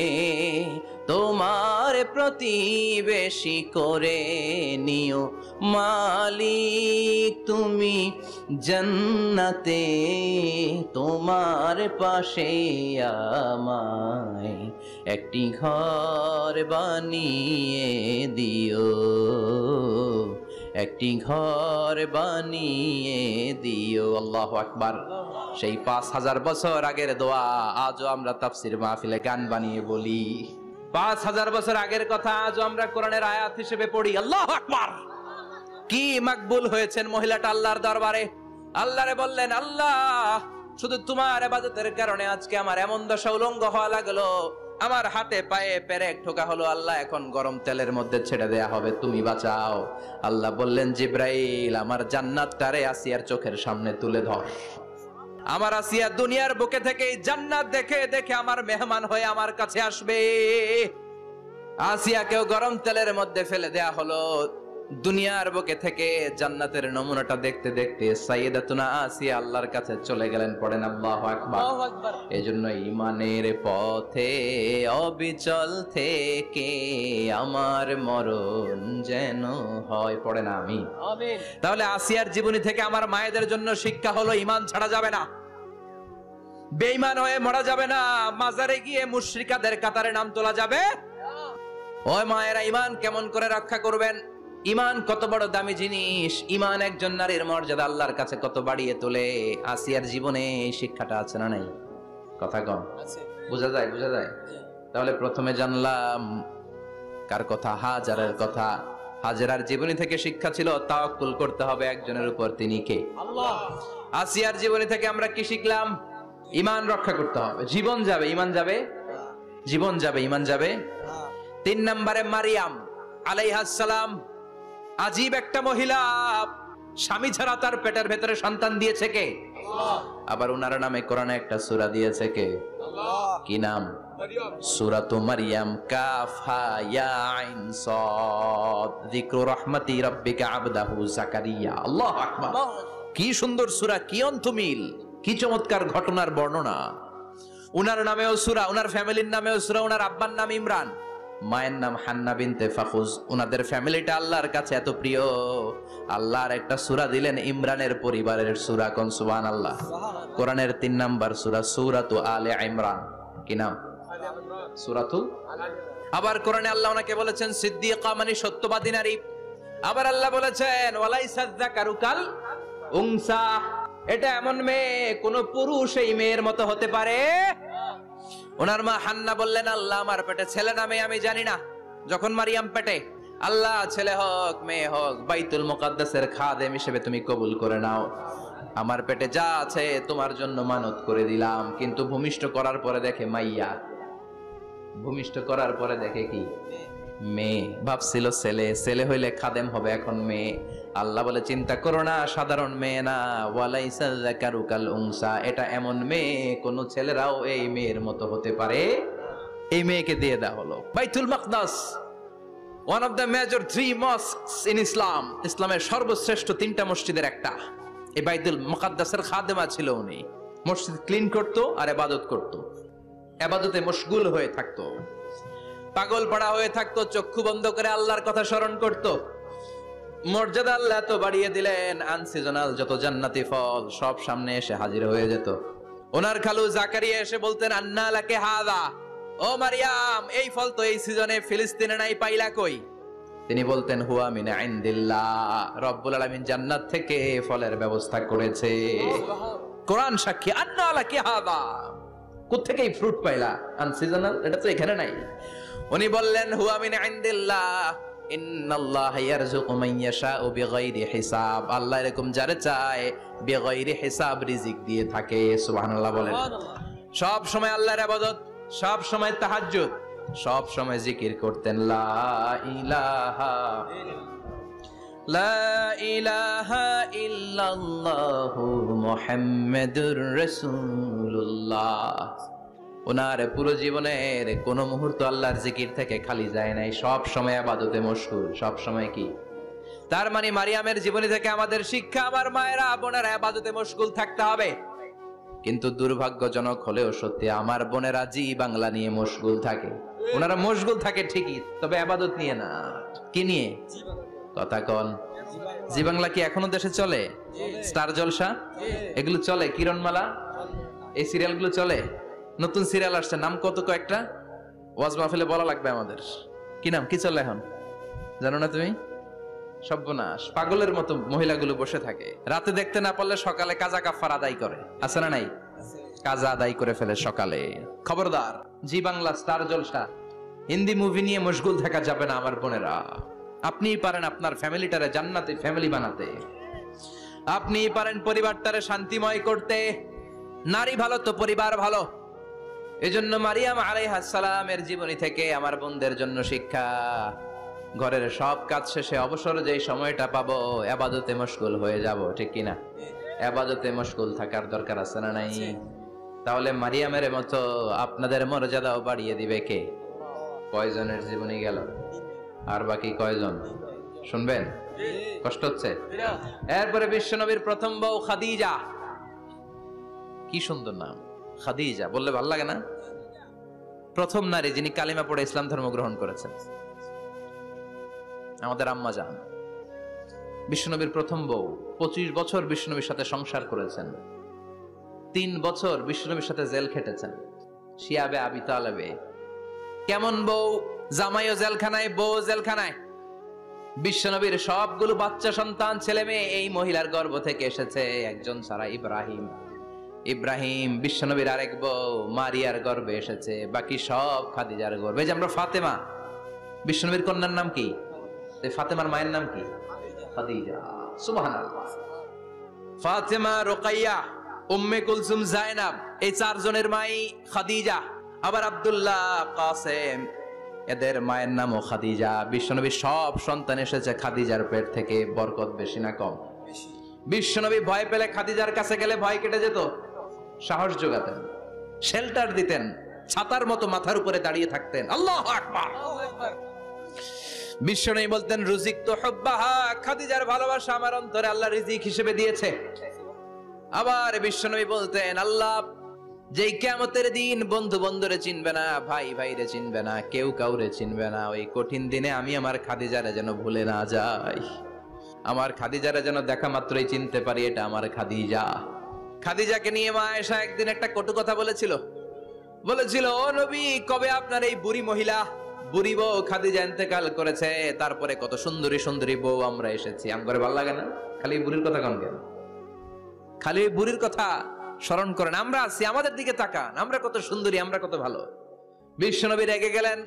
তোমার প্রতিবেশী করে নিও। মালিক তুমি জান্নাতে, তোমার পাশে আমায় একটি ঘর বানিয়ে দিও, একটি ঘর বানিয়ে দিও। আল্লাহু আকবার। সেই 5000 বছর আগের দোয়া আজও আমরা তাফসীর মাহফিলে গান বানিয়ে বলি। 5000 বছর আগের কথা আজও আমরা কোরআনের আয়াত হিসেবে পড়ি। আল্লাহু আকবার। কি মাকবুল হয়েছেন মহিলাটা আল্লাহর দরবারে। আল্লাহরে বললেন, আল্লাহ, শুধু তোমার ইবাদতের কারণে আজকে আমার এমন দশা উলঙ্গ হওয়া লাগলো, আমার হাতে পায়ে পেরেক ঠোকা হলো। আল্লাহ, এখন গরম তেলের মধ্যে ছেড়ে দেয়া হবে, তুমি বাঁচাও। আল্লাহ বললেন, জিব্রাইল, আমার জান্নাতটারে আসিয়ার চোখের সামনে তুলে ধর। আমার আসিয়া দুনিয়ার বুকে থেকে জান্নাত দেখে দেখে আমার মেহমান হয়ে আমার কাছে আসবে। আসিয়াকেও গরম তেলের মধ্যে ফেলে দেয়া হলো। দুনিয়ার বুকে থেকে জান্নাতের নমুনাটা দেখতে দেখতে সাইয়েদাতুনা আসিয়া আল্লাহর কাছে চলে গেলেন। পড়েন আল্লাহু আকবার। এজন্য ঈমানের পথে অবিচল থেকে আমার মরণ যেন হয়। পড়েন আমিন। আমিন। তাহলে আসিয়ার জীবনী থেকে আমার মায়েদের জন্য শিক্ষা হলো ঈমান ছাড়া যাবে না, বেঈমান হয়ে মরা যাবে না, মাজারে গিয়ে মুশরিকাদের কাতারে নাম তোলা যাবে। ওই মায়েরা ঈমান কেমন করে রক্ষা করবেন? ঈমান কত বড় দামি জিনিস, ঈমান একজন নারীর মর্যাদা আল্লাহর কাছে কত বাড়িয়ে তোলে। আসিয়ার জীবনে এই শিক্ষাটা আছে না নাই? কথা কম আছে, বোঝা যায়? বোঝা যায়? তাহলে প্রথমে জানলাম কার কথা? হাজারের কথা। হাজেরার জীবনী থেকে শিক্ষা ছিল তাওয়াক্কুল করতে হবে একজনের উপর, তিনি কে? আল্লাহ। আসিয়ার জীবনী থেকে আমরা কি শিখলাম? ঈমান রক্ষা করতে হবে। জীবন যাবে, ঈমান যাবে, জীবন যাবে, ঈমান যাবে। 3 নম্বরে মারিয়াম আলাইহিস সালাম, আজীব একটা মহিলা, স্বামী ছাড়া তার পেটের ভেতরে সন্তান দিয়েছে কে? আল্লাহ। আবার ওনার নামে কোরআনে একটা সূরা দিয়েছে কে? আল্লাহ। কি নাম? মারিয়াম। সূরাতু মারিয়াম, কাফ হা ইয়া আইন সাদ, যিকরু রাহমাতি রাব্বিকা আবদাহু জাকারিয়া। আল্লাহু আকবার। কি সুন্দর সূরা, কি অন্তমিল, কি চমৎকার ঘটনার বর্ণনা। উনার নামেও সূরা, উনার ফ্যামিলির নামেও সূরা। উনার আব্বার নাম ইমরান, মায়ের নাম হান্না বিনতে ফাখুজ। উনাদের ফ্যামিলিটা আল্লাহর কাছে এত প্রিয়, আল্লাহর একটা সূরা দিলেন ইমরানের পরিবারের সূরা। কোন? সুবহানাল্লাহ। কোরআনের 3 নাম্বার সূরা, সূরাতু আলে ইমরান। কি নাম? সূরাতুল। আবার কোরআনে আল্লাহ ওনাকে বলেছেন সিদ্দিকা, মানে সত্যবাদী নারী। আবার আল্লাহ বলেছেন ওয়ালাইসা যাকারু কাল উনসা, এটা এমন মেয়ে কোন পুরুষ এই মেয়ের মতো হতে পারে? ওনার মা হান্না বললেন আল্লাহ আমার পেটে ছেলে না মেয়ে আমি জানি না। যখন মারিয়াম পেটে, আল্লাহ ছেলে হোক মেয়ে হোক বাইতুল মুকাদ্দাসের খাদেম হিসেবে তুমি কবুল করে নাও। আমার পেটে যা আছে তোমার জন্য মানত করে দিলাম। কিন্তু ভূমিষ্ঠ করার পরে দেখে মাইয়া, ভূমিষ্ঠ করার পরে দেখে কি? মেয়ে। ভাবছিল ছেলে, ছেলে হইলে খাদেম হবে, এখন মেয়ে। আল্লাহ বলে চিন্তা করো না, সাধারণ মেয়ে না। ওয়ালাইসা যাকারু কাল উনসা, এটা এমন মেয়ে কোন ছেলেরাও এই মেয়ের মতো হতে পারে। এই মেয়েকে দিয়ে দেওয়া হলো Baitul Maqdas, one of the major 3 mosques in Islam. ইসলামের সর্বশ্রেষ্ঠ 3টা মসজিদের একটা। এই বাইতুল মুকাদ্দাসের খাদেমা ছিল উনি। মসজিদ ক্লিন করতো আর ইবাদত করতো, ইবাদতে মশগুল হয়ে থাকতো, পাগল পড়া হয়ে থাকতো, চক্ষু বন্ধ করে আল্লাহর কথা স্মরণ করত। মর্যাদা আল্লাহ তো বাড়িয়ে দিলেন, আনসিজনাল যত জান্নাতি ফল সব সামনে এসে হাজির হয়ে যেত। ওনার খালু জাকারিয়া এসে বলতেন আন্না লাকে হাদা, ও মারিয়াম এই ফল তো এই সিজনে ফিলিস্তিনে নাই, পাইলা কই? তিনি বলতেন হুয়া মিন ইনদিল্লাহ, রব্বুল আলামিন জান্নাত থেকে ফলের ব্যবস্থা করেছে। কোরআন সাক্ষী, আন্না লাকে হাদা, কোত্থেকে এই ফ্রুট পাইলা? আনসিজনাল, এটা তো এখানে নাই। উনি বললেন হুয়া মিন ইনদিল্লাহ, ইন্নাল্লাহা ইয়ারযুকু মান ইয়াশাউ বিগাইরি হিসাব, আল্লাহ এরকম যারে চায় বিগাইরি হিসাব রিজিক দিয়ে থাকে। সুবহানাল্লাহ বলেন। সব সময় আল্লাহর ইবাদত, সব সময় তাহাজ্জুদ, সব সময় জিকির করতেন লা ইলাহা লা ইলাহা ইল্লাল্লাহু মুহাম্মাদুর রাসূলুল্লাহ। ওনার পুরো জীবনের কোন মুহূর্ত আল্লাহর জিকির থেকে খালি যায় নাই, সব সময় ইবাদতে মশগুল, সব সময় কি? তার মানে মারিয়ামের জীবনী থেকে আমাদের শিক্ষা, আমার মায়েরা বোনেরা ইবাদতে মশগুল থাকতে হবে। কিন্তু দুর্ভাগ্যজনক হলেও সত্যি, আমার বোনেরা জি বাংলা নিয়ে মশগুল থাকে। ওনারা মশগুল থাকে ঠিকই, তবে ইবাদত নিয়ে না। কি নিয়ে? কথা কন। জি বাংলা কি এখনো দেশে চলে? স্টার জলসা এগুলো চলে, কিরণমালা এই সিরিয়ালগুলো চলে। নতুন সিরিয়াল আসছে, নাম কত কয়েকটা, ওয়াজ মাহফিলে বলা লাগবে আমাদের। কি নাম, কি চলে এখন জানো না তুমি? সর্বনাশ, পাগলের মতো মহিলাগুলো বসে থাকে, রাতে দেখতে না পারলে সকালে কাজা কাফার আদায় করে। আছে না নাই? কাজা আদায় করে ফেলে সকালে। খবরদার, জি বাংলা, স্টার জলসা, হিন্দি মুভি নিয়ে মশগুল থাকা যাবে না আমার বোনেরা। আপনিই পারেন আপনার ফ্যামিলিটারে জান্নাতি ফ্যামিলি বানাতে, আপনিই পারেন পরিবারটারে শান্তিময় করতে। নারী ভালো তো পরিবার ভালো। এজন্য মারিয়াম আলাইহিস সালামের জীবনী থেকে আমার বোনদের জন্য শিক্ষা, ঘরের সব কাজ শেষে অবসর যেই সময়টা পাবো ইবাদতে মশগুল হয়ে যাব, ঠিক কিনা? ইবাদতে মশগুল থাকার দরকার আছে না নাই? তাহলে মারিয়ামের মতো আপনাদের মর্যাদাও বাড়িয়ে দিবে কে? কয়জনের জীবনী গেল, আর বাকি কয়জন শুনবেন? কষ্ট হচ্ছে? এরপরে বিশ্বনবীর প্রথম বউ খাদিজা। কি সুন্দর নাম, খাদিজা বললে ভালো লাগে না? প্রথম নারী যিনি কালিমা পড়ে ইসলাম ধর্ম গ্রহণ করেছেন, আমাদের আম্মা জান। বিশ্বনবীর প্রথম বউ, 25 বছর বিশ্বনবীর সাথে সংসার করেছেন, 3 বছর বিশ্বনবীর সাথে জেল খেটেছেন, শিয়াবে আবি তালেবে। কেমন বউ? জামাইও জেলখানায়, বউ জেলখানায়। বিশ্বনবীর সবগুলো বাচ্চা সন্তান, ছেলে মেয়ে এই মহিলার গর্ভ থেকে এসেছে, একজন ছাড়া, ইব্রাহিম। ইব্রাহিম বিশ্বনবীর আরেক বউ মারিয়ার গর্ভে এসেছে, বাকি সব খাদিজার গর্ভে। যে আমরা ফাতেমা, বিশ্বনবীর কন্যার নাম কি? ফাতেমার মায়ের নাম কি? খাদিজা। সুবহানাল্লাহ। ফাতেমা, রুকাইয়া, উম্মে কুলসুম, জায়নাব, এই 4 জনের মাই খাদিজা। আবার আব্দুল্লাহ, কাসেম, এদের মায়ের নামও খাদিজা। বিশ্বনবীর সব সন্তান এসেছে খাদিজার পেট থেকে। বরকত বেশি না কম? বিশ্বনবী ভয় পেলে খাদিজার কাছে গেলে ভয় কেটে যেত, সাহস যোগাতেন, শেল্টার দিতেন, ছাতার মতো মাথার উপরে দাঁড়িয়ে থাকতেন। আল্লাহু আকবার। বিশ্বনবী বলতেন, রুজিক তো হুব্বাহা, খাদিজার ভালোবাসা আমার অন্তরে আল্লাহ রিজিক হিসেবে দিয়েছে। আবার বিশ্বনবী বলতেন, আল্লাহ যেই কিয়ামতের দিন বন্ধু বন্ধুরে চিনবে না, ভাই ভাইরে চিনবে না, কেউ কাউরে চিনবে না, ওই কঠিন দিনে আমি আমার খাদিজারে যেন ভুলে না যাই, আমার খাদিজারে যেন দেখা মাত্রই চিনতে পারি এটা আমার খাদিজা। খাদিজাকে নিয়ে মা আয়েশা একদিন একটা কটু কথা বলেছিল। ও নবী, কবে আপনার এই বুড়ি মহিলা, বুড়ি বউ খাদিজা ইন্তেকাল করেছে, তারপরে কত সুন্দরী সুন্দরী বউ আমরা এসেছি, আমগরে ভালো লাগে না? খালি বুড়ির কথা কন কেন? খালি বুড়ির কথা স্মরণ করেন, আমরা আছি, আমাদের দিকে তাকান, আমরা কত সুন্দরী, আমরা কত ভালো। বিশ্বনবী রেগে গেলেন,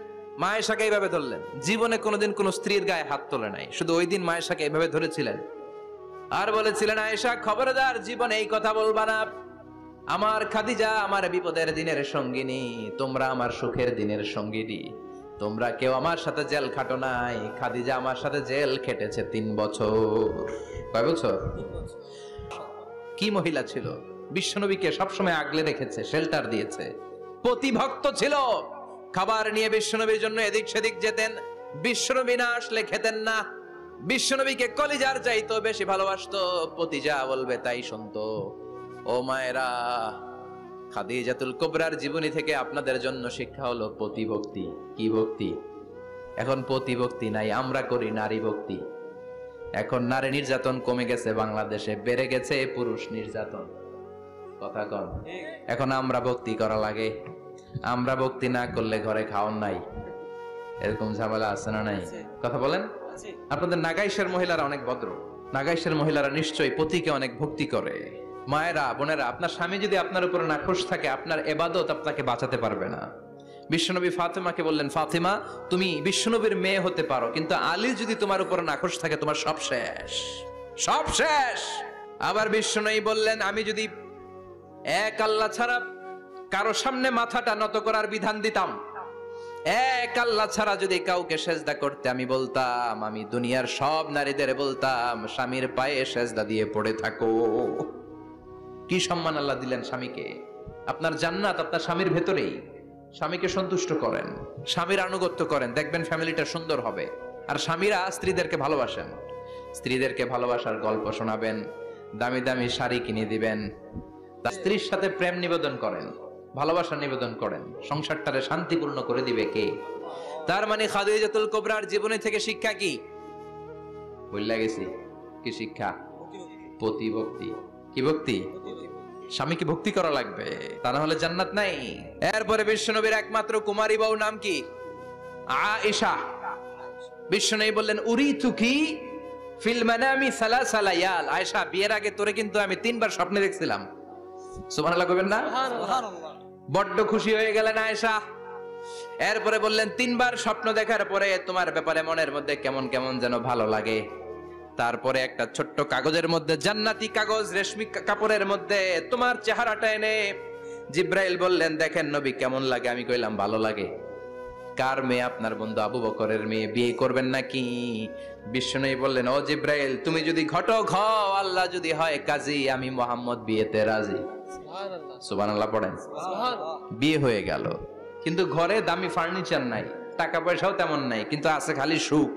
মা আয়েশাকে এইভাবে ধরলেন। জীবনে কোনোদিন কোন স্ত্রীর গায়ে হাত তোলে নাই, শুধু ওই দিন মা আয়েশাকে এইভাবে ধরেছিলেন আর বলেছিলেন, আয়েশা খবরদার, জীবনে এই কথা বলবা না। আমার খাদিজা আমার বিপদের দিনের সঙ্গিনী, তোমরা আমার সুখের দিনের সঙ্গিনী, তোমরা কেউ আমার সাথে জেল খাটো নাই। খাদিজা আমার সাথে জেল খেটেছে 3 বছর। কয় বছর? কি মহিলা ছিল! বিশ্বনবীকে সবসময় আগলে রেখেছে, শেল্টার দিয়েছে, প্রতিভক্ত ছিল। খাবার নিয়ে বিশ্বনবীর জন্য এদিক সেদিক যেতেন, বিশ্বনবী না আসলে খেতেন না। বিশ্বনবীকে কলিজার চাইতো বেশি ভালোবাসতো, পতি যা বলবে তাই শুনতো। ও মায়েরা, খাদিজাতুল কুবরার জীবনী থেকে আপনাদের জন্য শিক্ষা হলো প্রতিভক্তি। কি ভক্তি? এখন প্রতিভক্তি নাই, আমরা করি নারী ভক্তি। এখন নারী নির্যাতন কমে গেছে বাংলাদেশে, বেড়ে গেছে পুরুষ নির্যাতন। কথা কন। এখন আমরা ভক্তি করা লাগে, আমরা ভক্তি না করলে ঘরে খাওয়ান নাই, এরকম ঝামেলা আছে না নাই? কথা বলেন। আপনাদের নাগাইশের মহিলারা অনেক ভদ্র, নাগাইশের মহিলারা নিশ্চয়ই পতিকে অনেক ভক্তি করে। মায়েরা, বোনেরা, আপনার স্বামী যদি আপনার উপরে নাখোশ থাকে, আপনার ইবাদত আপনাকে বাঁচাতে পারবে না। বিশ্বনবী ফাতেমাকে বললেন, ফাতেমা তুমি বিশ্বনবীর মেয়ে হতে পারো, কিন্তু আলী যদি তোমার উপরে নাখোশ থাকে, তোমার সব শেষ, সব শেষ। আবার বিশ্বনবী বললেন, আমি যদি এক আল্লাহ ছাড়া কারো সামনে মাথাটা নত করার বিধান দিতাম, এক আল্লাহ ছাড়া যদি কাউকে সেজদা করতে আমি বলতাম, আমি দুনিয়ার সব নারীদের বলতাম স্বামীর পায়ে সেজদা দিয়ে পড়ে থাকো। কি সম্মান আল্লাহ দিলেন স্বামীকে! আপনার জান্নাত আপনার স্বামীর ভেতরেই। স্বামীকে সন্তুষ্ট করেন, স্বামীর আনুগত্য করেন, দেখবেন ফ্যামিলিটা সুন্দর হবে। আর স্বামীরা স্ত্রীদেরকে ভালোবাসেন, স্ত্রীদেরকে ভালোবাসার গল্প শোনাবেন, দামি দামি শাড়ি কিনে দিবেন, তার স্ত্রীর সাথে প্রেম নিবেদন করেন, ভালোবাসা নিবেদন করেন, সংসারটারে শান্তিপূর্ণ করে দিবে কে? তার মানে খাদিজাতুল কুবরার জীবনী থেকে শিক্ষা কি? বললা গেছি, কি শিক্ষা? প্রতিভক্তি। কি ভক্তি? স্বামীকে ভক্তি করা লাগবে, তা না হলে জান্নাত নাই। এরপরে বিশ্বনবীর একমাত্র কুমারী বউ নাম কি? আয়েশা। বিশ্বনবী বললেন, উরিতুকি ফিল মানামি সালাসা লায়াল। আয়েশা, বিয়ের আগে তোরে কিন্তু আমি 3 বার স্বপ্নে দেখছিলাম। সুবহানাল্লাহ কইবেন না? সুবহানাল্লাহ। বড্ড খুশি হয়ে গেলেন আয়েশা। এরপরে বললেন, 3 বার স্বপ্ন দেখার পরে তোমার ব্যাপারে মনের মধ্যে কেমন কেমন যেন ভালো লাগে। তারপরে একটা ছোট্ট কাগজের মধ্যে, জান্নাতি কাগজ, রেশমি কাপড়ের মধ্যে তোমার চেহারাটা এনে জিব্রাইল বললেন, দেখেন নবী কেমন লাগে? আমি কইলাম ভালো লাগে। কার মেয়ে? আপনার বন্ধু আবু বকরের মেয়ে। বিয়ে করবেন নাকি? বিশ্বনবী বললেন, ও জিব্রাইল, তুমি যদি ঘটক হও, আল্লাহ যদি হয় কাজী, আমি মুহাম্মদ বিয়েতে রাজি। সুবহানাল্লাহ পড়েন। বিয়ে হয়ে গেল, কিন্তু ঘরে দামি ফার্নিচার নাই, টাকা পয়সাও তেমন নাই, কিন্তু আছে খালি সুখ।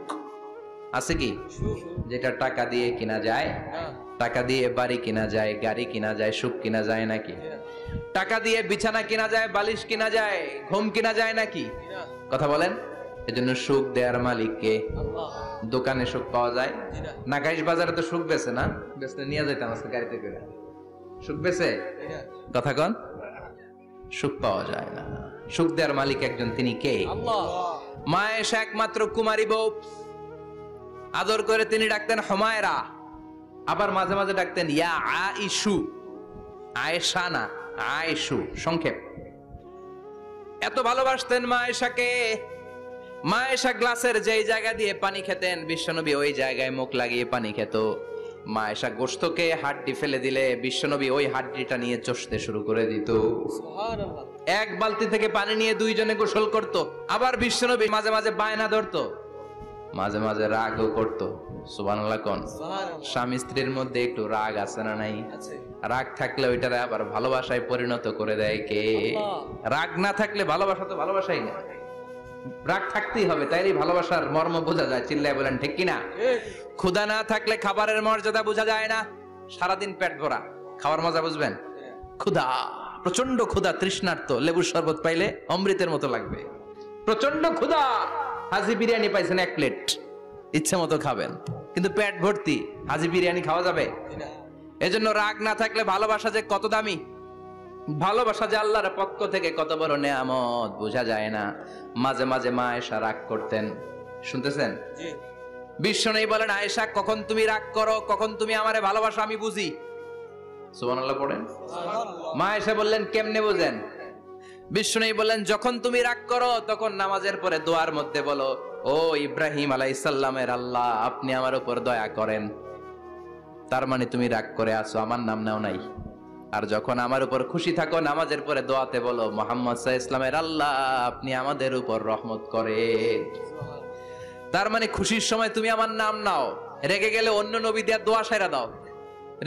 আছে কি? যেটা টাকা দিয়ে কিনা যায়। টাকা দিয়ে বাড়ি কিনা যায়, গাড়ি কিনা যায়, সুখ কিনা যায় নাকি? টাকা দিয়ে বিছানা কিনা যায়, বালিশ কিনা যায়, ঘুম কিনা যায় নাকি? কথা বলেন। এজন্য সুখ দেয়ার মালিক কে? দোকানে সুখ পাওয়া যায়? নাগাইশ বাজারে তো সুখ বেছে না, বেচতে নিয়ে যাইতাম আজকে গাড়িতে করে। সুখ বেছে? কথা কন। সুখ পাওয়া যায় না। সুখ দেয়ার মালিক একজন, তিনি কে? মা এসে একমাত্র কুমারী বউ, আদর করে তিনি ডাকতেন হুমায়রা, আবার মাঝে মাঝে ডাকতেন ইয়া আইশু। আয়েশা না, আয়েশু সংক্ষেপ। এত ভালোবাসতেন মা আয়েশাকে। মা আয়েশা গ্লাসের যেই জায়গা দিয়ে পানি খেতেন, বিশ্বনবী ওই জায়গায় মুখ লাগিয়ে পানি খেত। মা আয়েশা গোশতকে হাড্ডি ফেলে দিলে বিশ্বনবী ওই হাড্ডিটা নিয়ে চষতে শুরু করে দিত। সুবহানাল্লাহ। এক বালতি থেকে পানি নিয়ে দুইজনে গোসল করত। আবার বিশ্বনবী মাঝে মাঝে বায়না ধরতো, মাঝে মাঝে রাগও করতো। সুবহানাল্লাহ কোন। স্বামী স্ত্রীর মধ্যে একটু রাগ আছে না নাই? রাগ থাকলে ওইটারে আবার ভালোবাসায় পরিণত করে দেয় কে? রাগ না থাকলে ভালোবাসা তো ভালোবাসাই না, রাগ থাকতেই হবে, তাইলে ভালোবাসার মর্ম বোঝা যায়। চিল্লায় বলেন ঠিক কিনা? ক্ষুধা না থাকলে খাবারের মর্যাদা বোঝা যায় না। সারাদিন পেট ভরা, খাওয়ার মজা বুঝবেন? ক্ষুধা, প্রচন্ড ক্ষুধা, তৃষ্ণার্ত, লেবুর শরবত পাইলে অমৃতের মতো লাগবে। প্রচন্ড ক্ষুধা, হাজি বিরিয়ানি পাইছেন 1 প্লেট, ইচ্ছে মতো খাবেন, কিন্তু পেট ভর্তি, হাজি বিরিয়ানি খাওয়া যাবে? এজন্য রাগ না থাকলে ভালোবাসা যে কত দামি, ভালোবাসা যে আল্লাহর পক্ষ থেকে কত বড় নেয়ামত বোঝা যায় না। মাঝে মাঝে মা আয়েশা রাগ করতেন, শুনতেছেন? বিশ্বনবী বলেন, আয়েশা কখন তুমি রাগ করো, কখন তুমি আমারে ভালোবাসো আমি বুঝি। সুবহানাল্লাহ পড়েন। মা আয়েশা বললেন, কেমনে বুঝেন? বিশ্বনবী বললেন, যখন তুমি রাগ করো তখন নামাজের পরে দোয়ার মধ্যে বলো, ও ইব্রাহিম আলাইহিস সালামের আল্লাহ, আপনি আমার উপর দয়া করেন। তার মানে তুমি রাগ করে আছো, আমার নাম নাও নাই। আর যখন আমার উপর খুশি থাকো, নামাজের পরে দোয়াতে বলো, মুহাম্মদ সাল্লাল্লাহু আলাইহি ওয়াসাল্লামের আল্লাহ, আপনি আমাদের উপর রহমত করেন। তার মানে খুশির সময় তুমি আমার নাম নাও, রেগে গেলে অন্য নবী দিয়ে দোয়া সাইরা দাও,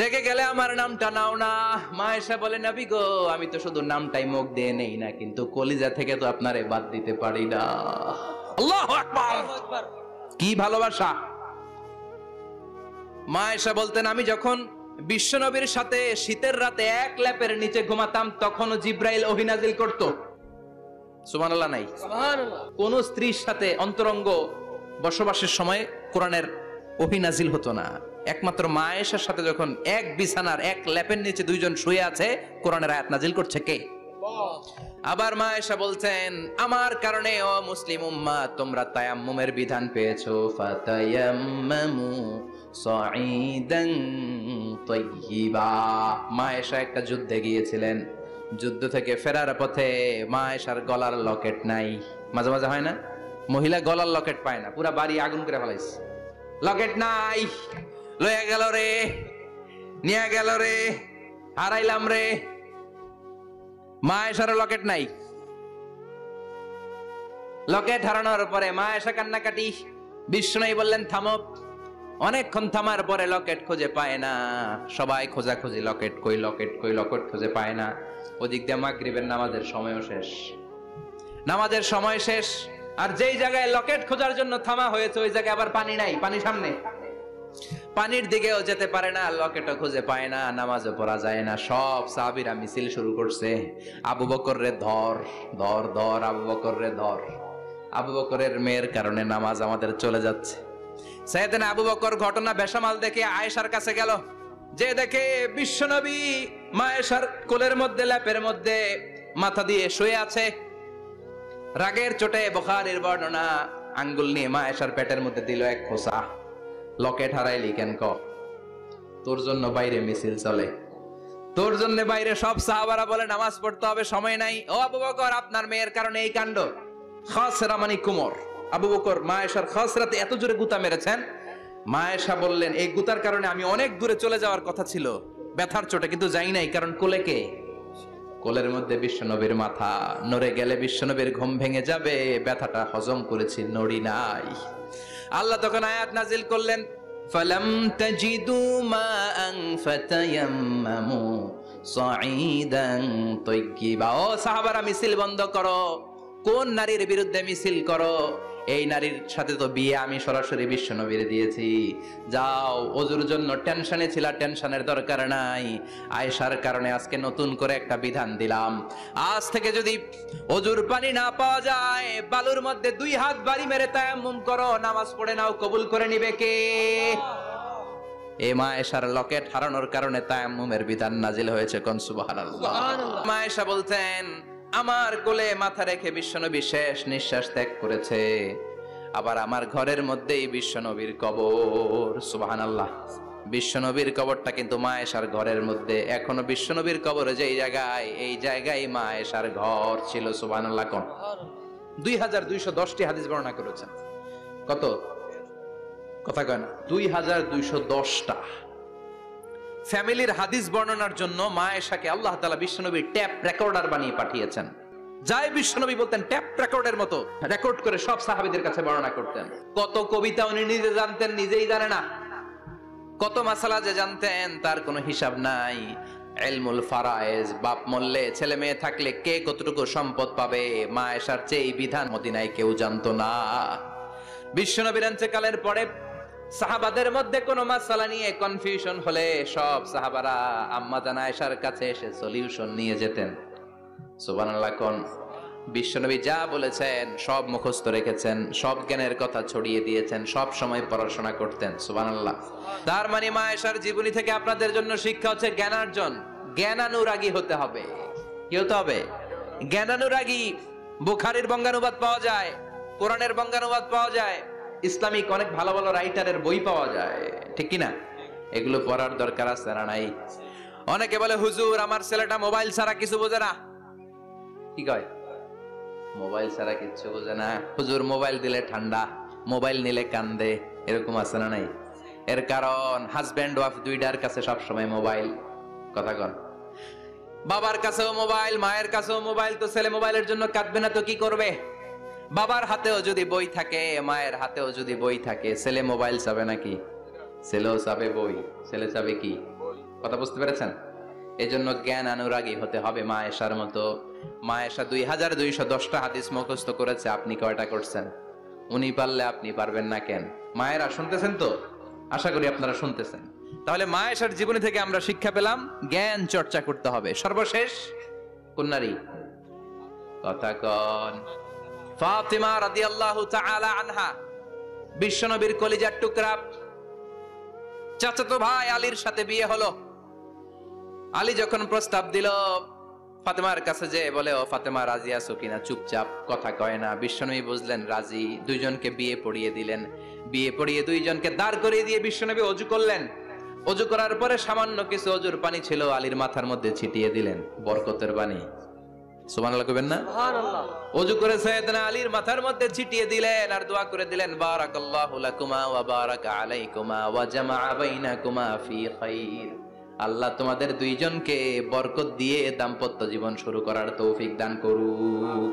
রেগে গেলে আমার নামটা নাও না। মা আয়েশা বলে, নবী গো, আমি তো শুধু নামটাই মুখ দিয়ে নেই না, কিন্তু কলিজা থেকে তো আপনারে বাদ দিতে পারি না। আল্লাহু আকবার। কি ভালোবাসা! মা আয়েশা বলতেন, আমি যখন বিশ্বনবীর সাথে শীতের রাতে এক ল্যাপের নিচে ঘুমাতাম, তখনও জিব্রাইল ওহী নাজিল করত। সুবহানাল্লাহ নাই? সুবহানাল্লাহ। কোন স্ত্রীর সাথে অন্তরঙ্গ বসবাসের সময় কোরআনের ওহী নাজিল হতো না। একমাত্র মা আয়েশার সাথে যখন এক বিছানার এক ল্যাপের নিচে দুইজন শুয়ে আছে, কোরআনের আয়াত নাজিল করছে কে? আবার মা আয়েশা বলছেন, আমার কারণে ও মুসলিম উম্মাহ তোমরা তায়াম্মুমের বিধান পেয়েছো। ফাতায়াম্মামু সাঈদান তাইয়্যিবা। মা আয়েশা একটা যুদ্ধে গিয়েছিলেন, যুদ্ধ থেকে ফেরার পথে মা আয়েশার গলার লকেট নাই। মাঝে মাঝে হয় না, মহিলা গলার লকেট পায় না, পুরা বাড়ি আগুন করে ফেলাইছে, লকেট নাই, লয়ে গেল রে, নিয়ে গেল রে, হারাইলাম রে। মা আয়েশার লকেট নাই। লকেট হারানোর পরে মা আয়েশা কান্নাকাটি। বিশ্বনবী বললেন, থামো। অনেকক্ষণ থামার পরে লকেট খুঁজে পায় না, সবাই খোঁজাখুঁজি, লকেট কই, লকেট কই, লকেট খুঁজে পায় না। ওদিক দিয়ে মাগরিবের নামাজের সময়ও শেষ, নামাজের সময় শেষ। আর যেই জায়গায় লকেট খোঁজার জন্য থামা হয়েছে, ওই জায়গায় আবার পানি নাই, পানি সামনে, পানির দিকেও যেতে পারে না, লকেটও খুঁজে পায় না, নামাজও পড়া যায় না। সব সাহাবীরা মিছিল শুরু করছে, আবু বকর রে ধর, ধর, ধর, আবু বকর রে ধর। আবু বকরের মেয়ের কারণে নামাজ আমাদের চলে যাচ্ছে। সাইয়েদনা আবু বকর ঘটনা বেসামাল দেখে আয়েশার কাছে গেল, যে দেখে বিশ্বনবী মা আয়েশার কোলের মধ্যে, ল্যাপের মধ্যে মাথা দিয়ে শুয়ে আছে। রাগের চোটে বুখারীর বর্ণনা, আঙ্গুল নিয়ে মা আয়েশার পেটের মধ্যে দিল এক খোঁচা। লকেট হারাইলি কেন? ক, তোর জন্য বাইরে মিছিল চলে, তোর জন্য বাইরে সব সাহাবারা বলে নামাজ পড়তে হবে, সময় নাই। ও আবু বকর, আপনার মেয়ের কারণে এই কাণ্ড। খাসরা মানে কুমর। আবু বকর মা আয়েশার খাসরাতে এত জোরে গুতা মেরেছেন, মা আয়েশা বললেন, এই গুতার কারণে আমি অনেক দূরে চলে যাওয়ার কথা ছিল ব্যথার চোটে, কিন্তু যাই নাই, কারণ কোলে কে? কোলের মধ্যে বিশ্বনবীর মাথা, নড়ে গেলে বিশ্বনবীর ঘুম ভেঙে যাবে, ব্যথাটা হজম করেছি, নড়ি নাই। আল্লাহ তখন আয়াত নাজিল করলেন, ফালাম তাজিদু মাআন ফাতায়াম্মামু সাঈদান তাইয়্যিবা। ও সাহাবারা, মিছিল বন্ধ করো। কোন নারীর বিরুদ্ধে মিছিল করো? এই নারীর সাথে তো বিয়ে আমি সরাসরি বিশ্বনবীর দিয়েছি। যাও, ওজুর জন্য টেনশনে ছিল, টেনশনের দরকার নাই। আয়েশার কারণে আজকে নতুন করে একটা বিধান দিলাম, আজ থেকে যদি ওজুর পানি না পাওয়া যায়, বালুর মধ্যে 2 হাত বাড়ি মেরে তায়াম্মুম করো, নামাজ পড়ে নাও, কবুল করে নিবে কে? এই মা আয়েশার লকেট হারানোর কারণে তায়াম্মুমের বিধান নাজিল হয়েছে। কোন সুবহানাল্লাহ। মা আয়েশা বলতেন, আমার কোলে মাথা রেখে বিশ্বনবী শেষ নিঃশ্বাস ত্যাগ করেছে, আবার আমার ঘরের মধ্যেই বিশ্বনবীর কবর। সুবহানাল্লাহ। বিশ্বনবীর কবরটা কিন্তু মা আয়েশার ঘরের মধ্যে। এখনো বিশ্বনবীর কবর যেই জায়গায়, এই জায়গায় মা আয়েশার ঘর ছিল। সুবহানাল্লাহ। কোন 2210টি হাদিস বর্ণনা করেছেন। কত? কথা কয় না, 2210টা। ফ্যামিলির হাদিস বর্ণনার জন্য মা আয়েশাকে আল্লাহ তাআলা বিশ্বনবীর ট্যাপ রেকর্ডার বানিয়ে পাঠিয়েছেন। যাই বিশ্বনবী বলতেন, ট্যাপ রেকর্ডের মতো রেকর্ড করে সব সাহাবীদের কাছে বর্ণনা করতেন। কত কবিতা উনি নিজে জানতেন, নিজেই জানে না। কত মাসালা যে জানতেন, তার কোনো হিসাব নাই। ইলমুল ফারায়েজ, বাপ মরলে ছেলে মেয়ে থাকলে কে কতটুকু সম্পদ পাবে, মা আয়েশার চেয়ে বিধান মদিনায় কেউ জানতো না। বিশ্বনবীর ইন্তেকালের পরে সাহাবাদের মধ্যে কোনো মাসালা নিয়ে কনফিউশন হলে সব সাহাবারা আম্মা জান আয়েশার কাছে এসে সলিউশন নিয়ে যেতেন। সুবহানাল্লাহ। কোন বিশ্বনবী যা বলেছেন সব মুখস্থ রেখেছেন, সব জ্ঞানের কথা ছড়িয়ে দিয়েছেন, সব সময় পড়াশোনা করতেন। সুবহানাল্লাহ। তার মানে মা আয়েশার জীবনী থেকে আপনাদের জন্য শিক্ষা হচ্ছে জ্ঞানার্জন, জ্ঞানানুরাগী হতে হবে। কি হতে হবে? জ্ঞানানুরাগী। বুখারীর বঙ্গানুবাদ পাওয়া যায়, কোরআনের বঙ্গানুবাদ পাওয়া যায়, ইসলামিক অনেক ভালো ভালো রাইটারের বই পাওয়া যায়, ঠিক কি না? এগুলো পড়ার দরকার আছে না নাই? অনেকে বলে, হুজুর আমার ছেলেটা মোবাইল ছাড়া কিছু বোঝে না। কি কয়? মোবাইল ছাড়া কিছু বোঝে না। হুজুর মোবাইল দিলে ঠান্ডা, মোবাইল নিলে কান্দে, এরকম আছে না নাই? এর কারণ হাজব্যান্ড ওয়াইফ দুইটার কাছে সবসময় মোবাইল। কথা কন। বাবার কাছেও মোবাইল, মায়ের কাছেও মোবাইল, তো ছেলে মোবাইলের জন্য কাঁদবে না তো কি করবে? বাবার হাতেও যদি বই থাকে, মায়ের হাতেও যদি বই থাকে, ছেলে মোবাইল চাবে নাকি? ছেলেও চাবে বই, ছেলে চাবে কি? কথা বুঝতে পেরেছেন? এজন্য জ্ঞান অনুরাগী হতে হবে মা আয়েশার মতো। মা আয়েশা 2210টা হাদিস মুখস্থ করেছে, আপনি কয়টা করছেন? উনি পারলে আপনি পারবেন না কেন? মায়েরা শুনতেছেন তো? আশা করি আপনারা শুনতেছেন। তাহলে মা আয়েশার জীবনী থেকে আমরা শিক্ষা পেলাম, জ্ঞান চর্চা করতে হবে। সর্বশেষ কোন নারী? কথা কন। ফাতিমা রাদিয়াল্লাহু তাআলা আনহা, বিশ্বনবীর কলিজার টুকরা। চাচাতো ভাই আলীর সাথে বিয়ে হলো। আলী যখন প্রস্তাব দিল, ফাতেমার কাছে যে বলে, ও ফাতেমা রাজি আছো কিনা? চুপচাপ, কথা কয় না। বিশ্বনবী বুঝলেন রাজি, দুইজনকে বিয়ে পড়িয়ে দিলেন। বিয়ে পড়িয়ে দুইজনকে দাঁড় করিয়ে দিয়ে বিশ্বনবী ওযু করলেন। ওযু করার পরে সামান্য কিছু ওযুর পানি ছিল, আলীর মাথার মধ্যে ছিটিয়ে দিলেন, বরকতের পানি। সুবহানাল্লাহ কইবেন না? সুবহানাল্লাহ। ওযু করে সাইয়েদনা আলীর মাথার মধ্যে ছিটিয়ে দিলেন আর দোয়া করে দিলেন, বারাকাল্লাহু লাকুমা ওয়া বারাকা আলাইকুমা ওয়া জামাআ বাইনাকুমা ফি খাইর। আল্লাহ তোমাদের দুইজনকে বরকত দিয়ে দাম্পত্য জীবন শুরু করার তৌফিক দান করুক।